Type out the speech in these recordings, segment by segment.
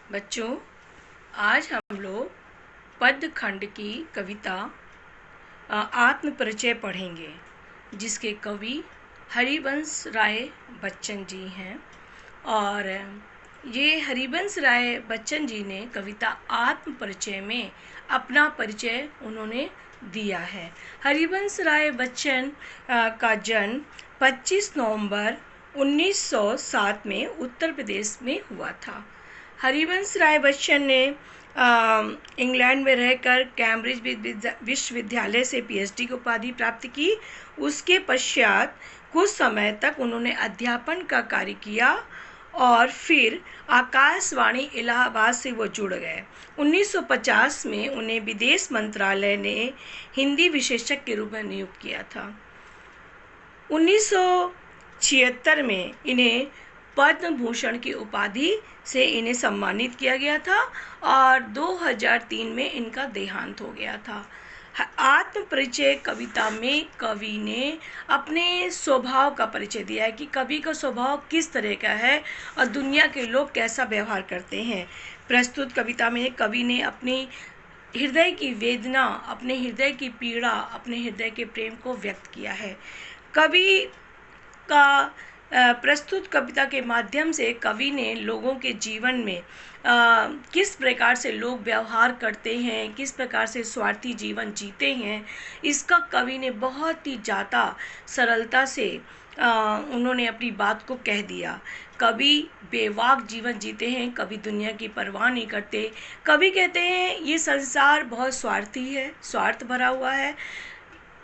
बच्चों, आज हम लोग पद्य खंड की कविता आत्म परिचय पढ़ेंगे, जिसके कवि हरिवंश राय बच्चन जी हैं। और ये हरिवंश राय बच्चन जी ने कविता आत्म परिचय में अपना परिचय उन्होंने दिया है। हरिवंश राय बच्चन का जन्म 25 नवंबर 1907 में उत्तर प्रदेश में हुआ था। हरिवंश राय बच्चन ने इंग्लैंड में रहकर कैम्ब्रिज विश्वविद्यालय से पीएचडी की उपाधि प्राप्त की। उसके पश्चात कुछ समय तक उन्होंने अध्यापन का कार्य किया और फिर आकाशवाणी इलाहाबाद से वो जुड़ गए। 1950 में उन्हें विदेश मंत्रालय ने हिंदी विशेषज्ञ के रूप में नियुक्त किया था। 1976 में इन्हें पद्म भूषण की उपाधि से इन्हें सम्मानित किया गया था और 2003 में इनका देहांत हो गया था। आत्म परिचय कविता में कवि ने अपने स्वभाव का परिचय दिया है कि कवि का स्वभाव किस तरह का है और दुनिया के लोग कैसा व्यवहार करते हैं। प्रस्तुत कविता में कवि ने अपनी हृदय की वेदना, अपने हृदय की पीड़ा, अपने हृदय के प्रेम को व्यक्त किया है। कवि का प्रस्तुत कविता के माध्यम से कवि ने लोगों के जीवन में किस प्रकार से लोग व्यवहार करते हैं, किस प्रकार से स्वार्थी जीवन जीते हैं, इसका कवि ने बहुत ही ज़्यादा सरलता से उन्होंने अपनी बात को कह दिया। कवि बेवाक जीवन जीते हैं, कभी दुनिया की परवाह नहीं करते। कवि कहते हैं ये संसार बहुत स्वार्थी है, स्वार्थ भरा हुआ है।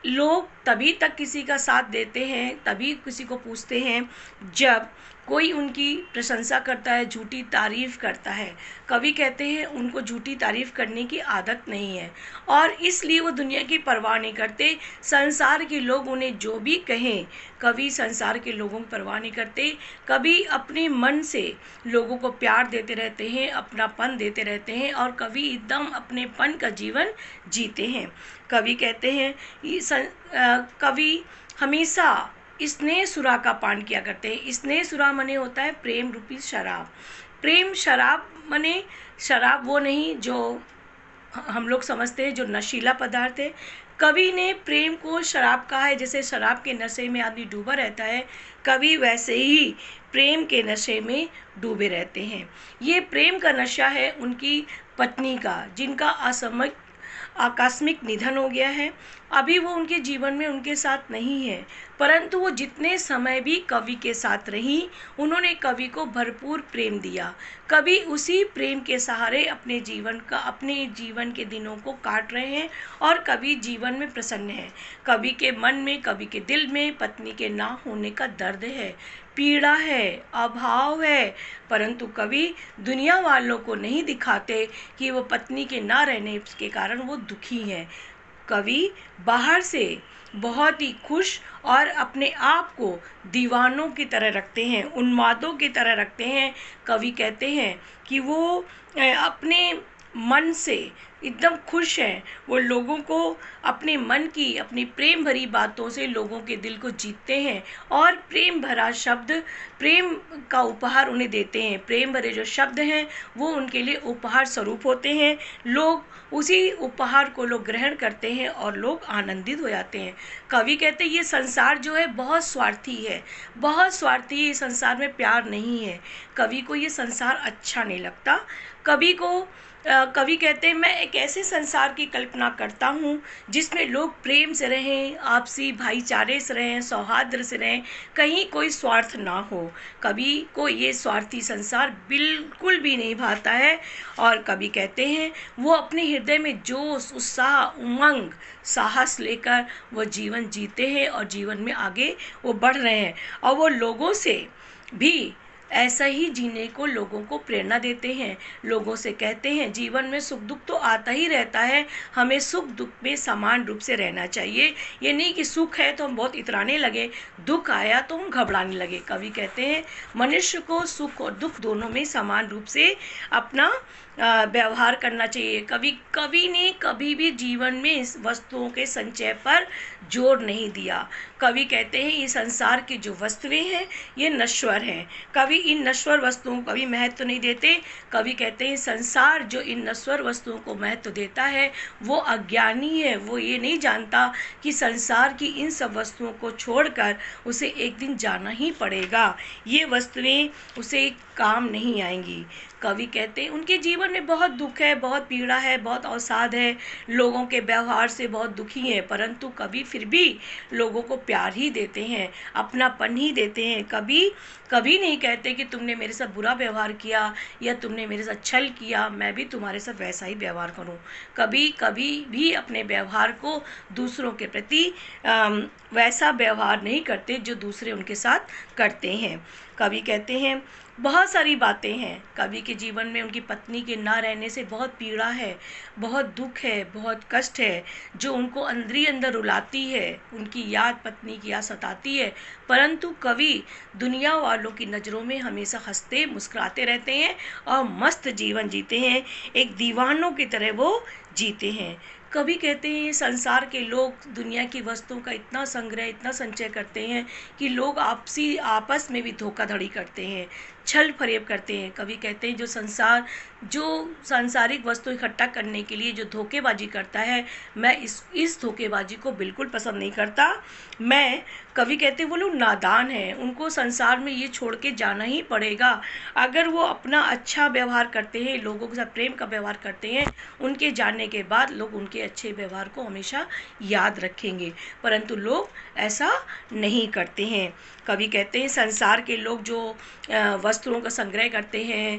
लोग तभी तक किसी का साथ देते हैं, तभी किसी को पूछते हैं जब कोई उनकी प्रशंसा करता है, झूठी तारीफ़ करता है। कवि कहते हैं उनको झूठी तारीफ़ करने की आदत नहीं है और इसलिए वो दुनिया की परवाह नहीं करते। संसार के लोग उन्हें जो भी कहें, कवि संसार के लोगों की परवाह नहीं करते। कवि अपने मन से लोगों को प्यार देते रहते हैं, अपनापन देते रहते हैं और कवि एकदम अपनेपन का जीवन जीते हैं। कवि कहते हैं कवि हमेशा स्नेह सुरा का पान किया करते हैं। स्नेह सुरा माने होता है प्रेम रूपी शराब। प्रेम शराब माने शराब वो नहीं जो हम लोग समझते हैं जो नशीला पदार्थ है। कवि ने प्रेम को शराब कहा है। जैसे शराब के नशे में आदमी डूबा रहता है, कवि वैसे ही प्रेम के नशे में डूबे रहते हैं। ये प्रेम का नशा है उनकी पत्नी का, जिनका आकस्मिक निधन हो गया है। अभी वो उनके जीवन में उनके साथ नहीं है, परंतु वो जितने समय भी कवि के साथ रही, उन्होंने कवि को भरपूर प्रेम दिया। कवि उसी प्रेम के सहारे अपने जीवन के दिनों को काट रहे हैं और कवि जीवन में प्रसन्न है। कवि के मन में, कवि के दिल में पत्नी के ना होने का दर्द है, पीड़ा है, अभाव है, परंतु कवि दुनिया वालों को नहीं दिखाते कि वो पत्नी के ना रहने के कारण वो दुखी हैं। कवि बाहर से बहुत ही खुश और अपने आप को दीवानों की तरह रखते हैं, उन्मादों की तरह रखते हैं। कवि कहते हैं कि वो अपने मन से एकदम खुश हैं। वो लोगों को अपने मन की, अपनी प्रेम भरी बातों से लोगों के दिल को जीतते हैं और प्रेम भरा शब्द, प्रेम का उपहार उन्हें देते हैं। प्रेम भरे जो शब्द हैं वो उनके लिए उपहार स्वरूप होते हैं। लोग उसी उपहार को लोग ग्रहण करते हैं और लोग आनंदित हो जाते हैं। कवि कहते हैं ये संसार जो है बहुत स्वार्थी है, बहुत स्वार्थी है। संसार में प्यार नहीं है। कवि को ये संसार अच्छा नहीं लगता। कवि कहते हैं मैं एक ऐसे संसार की कल्पना करता हूँ जिसमें लोग प्रेम से रहें, आपसी भाईचारे से रहें, सौहार्द से रहें, कहीं कोई स्वार्थ ना हो। कवि को ये स्वार्थी संसार बिल्कुल भी नहीं भाता है और कवि कहते हैं वो अपने हृदय में जोश, उत्साह, उमंग, साहस लेकर वो जीवन जीते हैं और जीवन में आगे वो बढ़ रहे हैं और वो लोगों से भी ऐसा ही जीने को लोगों को प्रेरणा देते हैं। लोगों से कहते हैं जीवन में सुख दुख तो आता ही रहता है, हमें सुख दुख में समान रूप से रहना चाहिए। ये नहीं कि सुख है तो हम बहुत इतराने लगे, दुख आया तो हम घबराने लगे। कवि कहते हैं मनुष्य को सुख और दुख दोनों में समान रूप से अपना व्यवहार करना चाहिए। कवि ने कभी भी जीवन में इस वस्तुओं के संचय पर जोर नहीं दिया। कवि कहते हैं ये संसार की जो वस्तुएं हैं ये नश्वर हैं। कवि इन नश्वर वस्तुओं को कभी महत्व नहीं देते। कवि कहते हैं संसार जो इन नश्वर वस्तुओं को महत्व देता है वो अज्ञानी है, वो ये नहीं जानता कि संसार की इन सब वस्तुओं को छोड़कर उसे एक दिन जाना ही पड़ेगा, ये वस्तुएं उसे काम नहीं आएंगी। कवि कहते हैं उनके जीवन में बहुत दुख है, बहुत पीड़ा है, बहुत अवसाद है, लोगों के व्यवहार से बहुत दुखी हैं, परंतु कवि फिर भी लोगों को प्यार ही देते हैं, अपनापन ही देते हैं। कभी नहीं कहते कि तुमने मेरे साथ बुरा व्यवहार किया या तुमने मेरे साथ छल किया, मैं भी तुम्हारे साथ वैसा ही व्यवहार करूं। कभी भी अपने व्यवहार को दूसरों के प्रति वैसा व्यवहार नहीं करते जो दूसरे उनके साथ करते हैं। कवि कहते हैं बहुत सारी बातें हैं। कवि के जीवन में उनकी पत्नी के ना रहने से बहुत पीड़ा है, बहुत दुख है, बहुत कष्ट है, जो उनको अंदर ही अंदर रुलाती है। उनकी याद, पत्नी की याद सताती है, परंतु कवि दुनिया वालों की नज़रों में हमेशा हंसते मुस्कुराते रहते हैं और मस्त जीवन जीते हैं, एक दीवानों की तरह वो जीते हैं। कवि कहते हैं संसार के लोग दुनिया की वस्तुओं का इतना संग्रह, इतना संचय करते हैं कि लोग आपस में भी धोखाधड़ी करते हैं, छल फरेब करते हैं। कवि कहते हैं जो सांसारिक वस्तु इकट्ठा करने के लिए जो धोखेबाजी करता है, मैं इस धोखेबाजी को बिल्कुल पसंद नहीं करता। कवि कहते हैं वो लोग नादान हैं, उनको संसार में ये छोड़ के जाना ही पड़ेगा। अगर वो अपना अच्छा व्यवहार करते हैं, लोगों के साथ प्रेम का व्यवहार करते हैं, उनके जाने के बाद लोग उनके अच्छे व्यवहार को हमेशा याद रखेंगे, परंतु लोग ऐसा नहीं करते हैं। कवि कहते हैं संसार के लोग जो वस्तुओं का संग्रह करते हैं,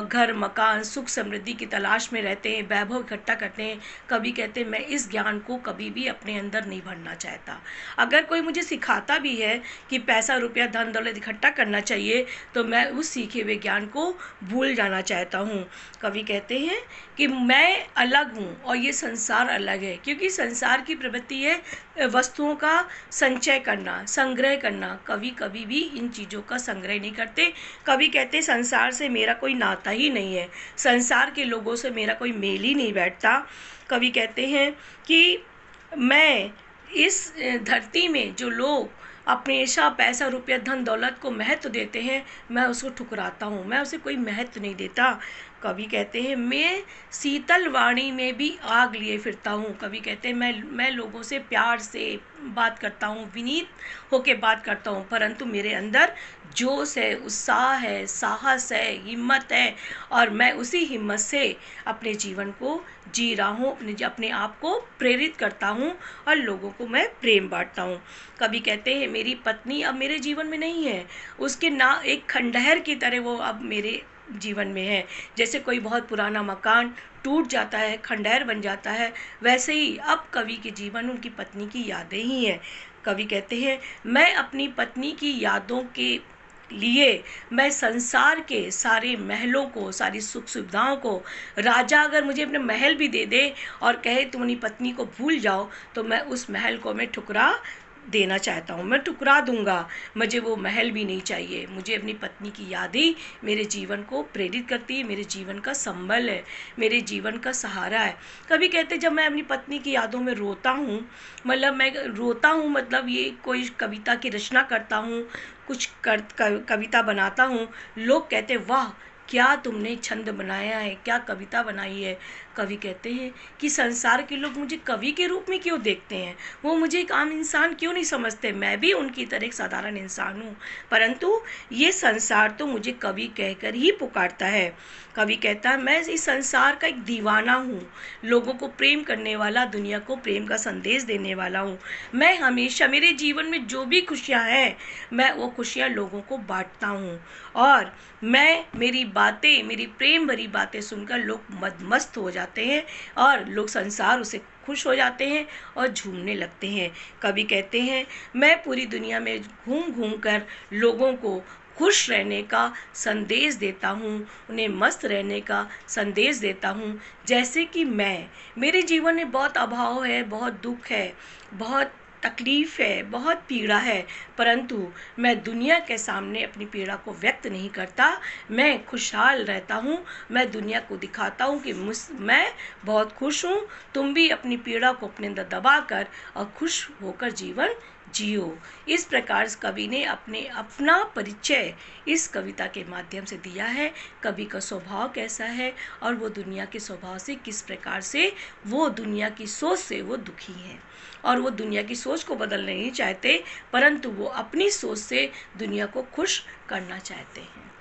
घर मकान सुख समृद्धि की तलाश में रहते हैं, वैभव इकट्ठा करते हैं, कवि कहते हैं मैं इस ज्ञान को कभी भी अपने अंदर नहीं भरना चाहता। अगर कोई मुझे सिखाता भी है कि पैसा रुपया धन दौलत इकट्ठा करना चाहिए, तो मैं उस सीखे हुए ज्ञान को भूल जाना चाहता हूँ। कवि कहते हैं कि मैं अलग हूँ और ये संसार अलग है, क्योंकि संसार की प्रवृत्ति है वस्तुओं का संचय करना, संग्रह करना। कवि कभी भी इन चीज़ों का संग्रह नहीं करते। कवि कहते संसार से मेरा कोई नाता ही नहीं है, संसार के लोगों से मेरा कोई मेल ही नहीं बैठता। कवि कहते हैं कि मैं इस धरती में जो लोग हमेशा पैसा रुपया धन दौलत को महत्व देते हैं, मैं उसको ठुकराता हूँ, मैं उसे कोई महत्व नहीं देता। कवि कहते हैं मैं शीतल वाणी में भी आग लिए फिरता हूँ। कवि कहते हैं मैं लोगों से प्यार से बात करता हूँ, विनीत होके बात करता हूँ, परंतु मेरे अंदर जोश है, उत्साह है, साहस है, हिम्मत है, और मैं उसी हिम्मत से अपने जीवन को जी रहा हूँ, अपने आप को प्रेरित करता हूँ और लोगों को मैं प्रेम बांटता हूँ। कवि कहते हैं मेरी पत्नी अब मेरे जीवन में नहीं है, उसके ना एक खंडहर की तरह वो अब मेरे जीवन में है। जैसे कोई बहुत पुराना मकान टूट जाता है, खंडहर बन जाता है, वैसे ही अब कवि के जीवन उनकी पत्नी की यादें ही हैं। कवि कहते हैं मैं अपनी पत्नी की यादों के लिए मैं संसार के सारे महलों को, सारी सुख सुविधाओं को, राजा अगर मुझे अपने महल भी दे दे और कहे तुम अपनी पत्नी को भूल जाओ, तो मैं उस महल को मैं ठुकरा देना चाहता हूँ, मैं ठुकरा दूंगा। मुझे वो महल भी नहीं चाहिए, मुझे अपनी पत्नी की यादें मेरे जीवन को प्रेरित करती है, मेरे जीवन का संबल है, मेरे जीवन का सहारा है। कभी कहते जब मैं अपनी पत्नी की यादों में रोता हूँ, मतलब ये कोई कविता की रचना करता हूँ, कुछ कविता बनाता हूँ, लोग कहते वाह क्या तुमने छंद बनाया है, क्या कविता बनाई है। कवि कहते हैं कि संसार के लोग मुझे कवि के रूप में क्यों देखते हैं, वो मुझे एक आम इंसान क्यों नहीं समझते, मैं भी उनकी तरह एक साधारण इंसान हूँ, परंतु ये संसार तो मुझे कवि कहकर ही पुकारता है। कवि कहता है मैं इस संसार का एक दीवाना हूँ, लोगों को प्रेम करने वाला, दुनिया को प्रेम का संदेश देने वाला हूँ। मैं हमेशा मेरे जीवन में जो भी खुशियाँ हैं, मैं वो खुशियाँ लोगों को बांटता हूँ, और मेरी प्रेम भरी बातें सुनकर लोग मदमस्त हो जाते हैं और लोग संसार उसे खुश हो जाते हैं और झूमने लगते हैं। कवि कहते हैं मैं पूरी दुनिया में घूम घूम कर लोगों को खुश रहने का संदेश देता हूँ, उन्हें मस्त रहने का संदेश देता हूँ। जैसे कि मेरे जीवन में बहुत अभाव है, बहुत दुख है, बहुत तकलीफ़ है, बहुत पीड़ा है, परंतु मैं दुनिया के सामने अपनी पीड़ा को व्यक्त नहीं करता, मैं खुशहाल रहता हूँ। मैं दुनिया को दिखाता हूँ कि मैं बहुत खुश हूँ। तुम भी अपनी पीड़ा को अपने अंदर दबा कर और खुश होकर जीवन जियो। इस प्रकार कवि ने अपना परिचय इस कविता के माध्यम से दिया है। कवि का स्वभाव कैसा है और वो दुनिया के स्वभाव से किस प्रकार से, वो दुनिया की सोच से वो दुखी हैं और वो दुनिया की सोच को बदलना नहीं चाहते, परंतु वो अपनी सोच से दुनिया को खुश करना चाहते हैं।